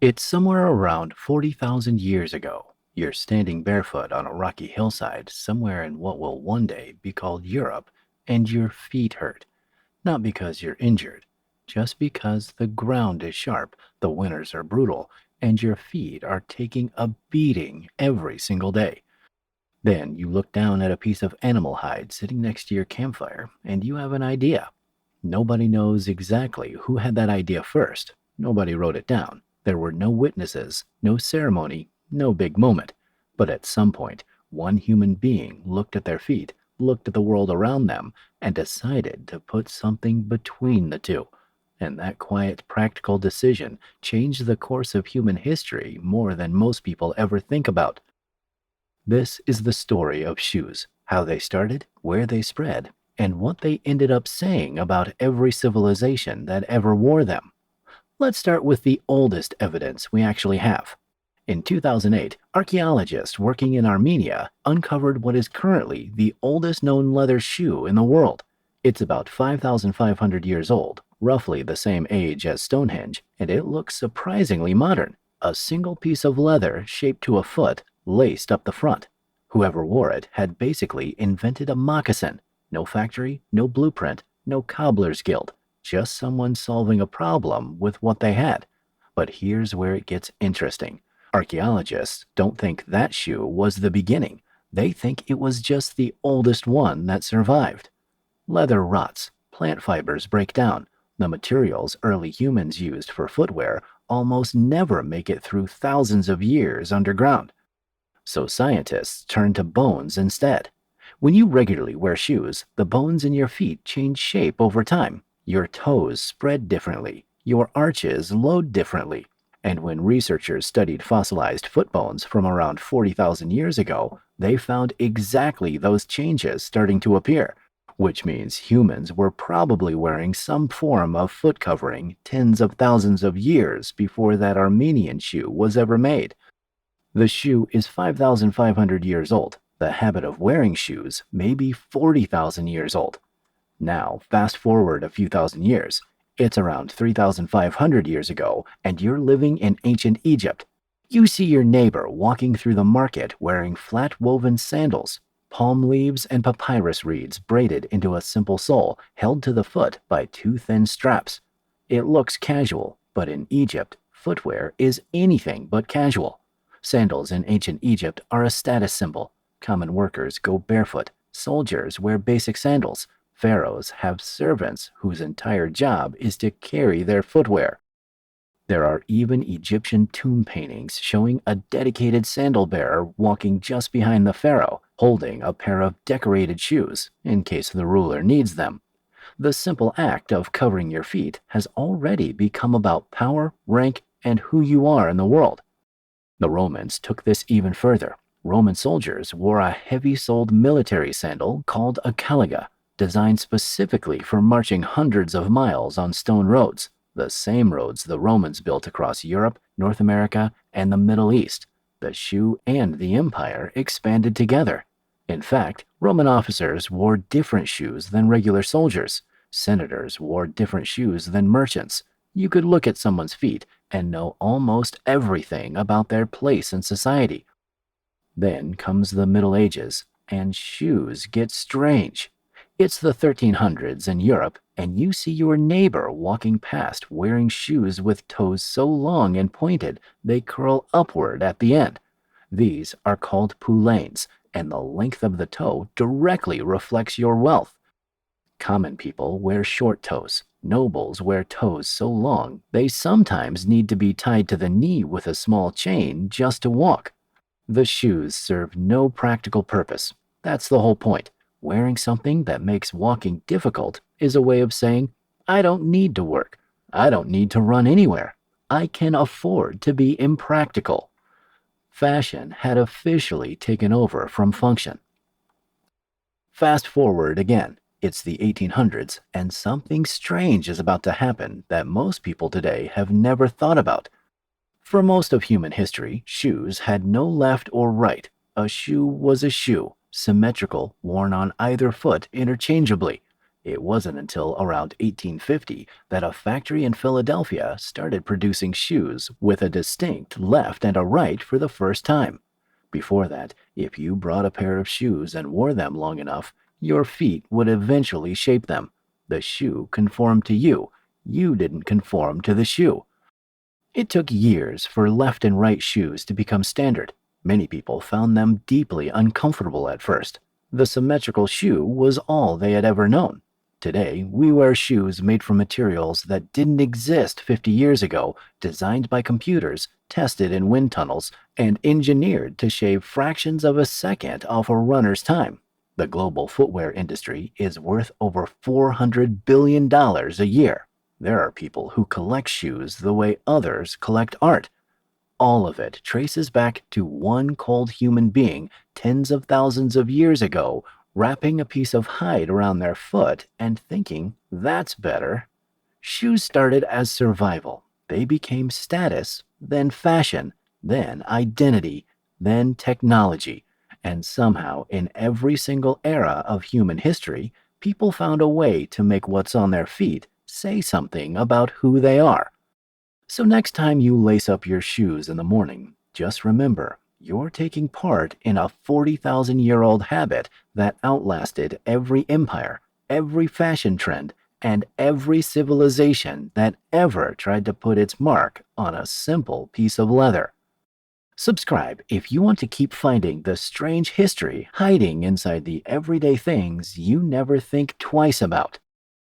It's somewhere around 40,000 years ago. You're standing barefoot on a rocky hillside somewhere in what will one day be called Europe, and your feet hurt. Not because you're injured, just because the ground is sharp, the winters are brutal, and your feet are taking a beating every single day. Then you look down at a piece of animal hide sitting next to your campfire, and you have an idea. Nobody knows exactly who had that idea first. Nobody wrote it down. There were no witnesses, no ceremony, no big moment. But at some point, one human being looked at their feet, looked at the world around them, and decided to put something between the two. And that quiet, practical decision changed the course of human history more than most people ever think about. This is the story of shoes, how they started, where they spread, and what they ended up saying about every civilization that ever wore them. Let's start with the oldest evidence we actually have. In 2008, archaeologists working in Armenia uncovered what is currently the oldest known leather shoe in the world. It's about 5,500 years old, roughly the same age as Stonehenge, and it looks surprisingly modern. A single piece of leather shaped to a foot, laced up the front. Whoever wore it had basically invented a moccasin. No factory, no blueprint, no cobbler's guild. Just someone solving a problem with what they had. But here's where it gets interesting. Archaeologists don't think that shoe was the beginning. They think it was just the oldest one that survived. Leather rots, plant fibers break down. The materials early humans used for footwear almost never make it through thousands of years underground. So scientists turn to bones instead. When you regularly wear shoes, the bones in your feet change shape over time. Your toes spread differently, your arches load differently. And when researchers studied fossilized foot bones from around 40,000 years ago, they found exactly those changes starting to appear, which means humans were probably wearing some form of foot covering tens of thousands of years before that Armenian shoe was ever made. The shoe is 5,500 years old. The habit of wearing shoes may be 40,000 years old. Now, fast forward a few thousand years. It's around 3,500 years ago, and you're living in ancient Egypt. You see your neighbor walking through the market wearing flat woven sandals, palm leaves and papyrus reeds braided into a simple sole held to the foot by two thin straps. It looks casual, but in Egypt, footwear is anything but casual. Sandals in ancient Egypt are a status symbol. Common workers go barefoot. Soldiers wear basic sandals. Pharaohs have servants whose entire job is to carry their footwear. There are even Egyptian tomb paintings showing a dedicated sandal bearer walking just behind the pharaoh, holding a pair of decorated shoes in case the ruler needs them. The simple act of covering your feet has already become about power, rank, and who you are in the world. The Romans took this even further. Roman soldiers wore a heavy-soled military sandal called a caliga, designed specifically for marching hundreds of miles on stone roads, the same roads the Romans built across Europe, North America, and the Middle East. The shoe and the empire expanded together. In fact, Roman officers wore different shoes than regular soldiers. Senators wore different shoes than merchants. You could look at someone's feet and know almost everything about their place in society. Then comes the Middle Ages, and shoes get strange. It's the 1300s in Europe, and you see your neighbor walking past wearing shoes with toes so long and pointed they curl upward at the end. These are called poulaines, and the length of the toe directly reflects your wealth. Common people wear short toes. Nobles wear toes so long they sometimes need to be tied to the knee with a small chain just to walk. The shoes serve no practical purpose. That's the whole point. Wearing something that makes walking difficult is a way of saying, I don't need to work. I don't need to run anywhere. I can afford to be impractical. Fashion had officially taken over from function. Fast forward again. It's the 1800s, and something strange is about to happen that most people today have never thought about. For most of human history, shoes had no left or right. A shoe was a shoe, symmetrical, worn on either foot interchangeably. It wasn't until around 1850 that a factory in Philadelphia started producing shoes with a distinct left and a right for the first time. Before that, if you brought a pair of shoes and wore them long enough, your feet would eventually shape them. The shoe conformed to you. You didn't conform to the shoe. It took years for left and right shoes to become standard. Many people found them deeply uncomfortable at first. The symmetrical shoe was all they had ever known. Today, we wear shoes made from materials that didn't exist 50 years ago, designed by computers, tested in wind tunnels, and engineered to shave fractions of a second off a runner's time. The global footwear industry is worth over $400 billion a year. There are people who collect shoes the way others collect art. All of it traces back to one cold human being tens of thousands of years ago, wrapping a piece of hide around their foot and thinking, that's better. Shoes started as survival. They became status, then fashion, then identity, then technology. And somehow, in every single era of human history, people found a way to make what's on their feet say something about who they are. So next time you lace up your shoes in the morning, just remember, you're taking part in a 40,000-year-old habit that outlasted every empire, every fashion trend, and every civilization that ever tried to put its mark on a simple piece of leather. Subscribe if you want to keep finding the strange history hiding inside the everyday things you never think twice about.